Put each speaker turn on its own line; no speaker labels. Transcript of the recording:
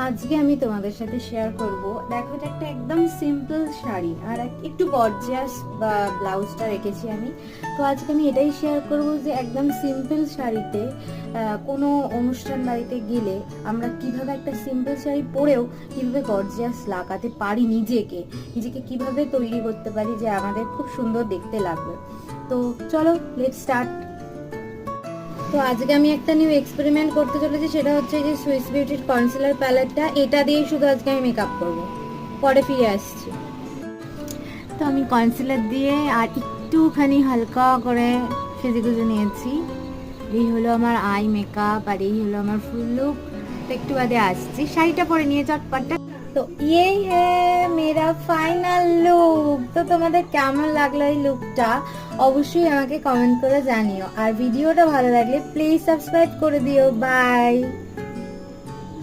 আজকে আমি তোমাদের সাথে শেয়ার করব, দেখো এটা একটা একদম সিম্পল শাড়ি আর একটু গর্জিয়াস বা ব্লাউজটা রেখেছি আমি। তো আজকে আমি এটাই শেয়ার করব যে একদম সিম্পল শাড়িতে কোনো অনুষ্ঠান বাড়িতে গেলে আমরা কিভাবে একটা সিম্পল শাড়ি পরেও কিভাবে গর্জিয়াস লাগাতে পারি, নিজেকে নিজেকে কিভাবে তৈরি করতে পারি যে আমাদের খুব সুন্দর দেখতে লাগবে। তো চলো লেটস স্টার্ট। তো আজকে আমি একটা নিউ এক্সপেরিমেন্ট করতে চলেছি, সেটা হচ্ছে যে সুইস বিউটির কনসিলার প্যালেটটা, এটা দিয়েই শুধু আজকে আমি মেকআপ করব। পরে ফিরে আসছি। তো আমি কনসিলার দিয়ে আর একটুখানি হালকা করে সেজে গুজে নিয়েছি। এই হলো আমার আই মেকআপ আর এই হলো আমার ফুল লুক। তো একটু বাদে আসছি, শাড়িটা পরে নিয়ে চটপটটা। তো ये है मेरा ফাইনাল লুক। তো তোমাদের কেমন লাগলো এই লুকটা অবশ্যই আমাকে কমেন্ট করে জানিও, আর ভিডিওটা ভালো লাগলে প্লিজ সাবস্ক্রাইব করে দিও। বাই।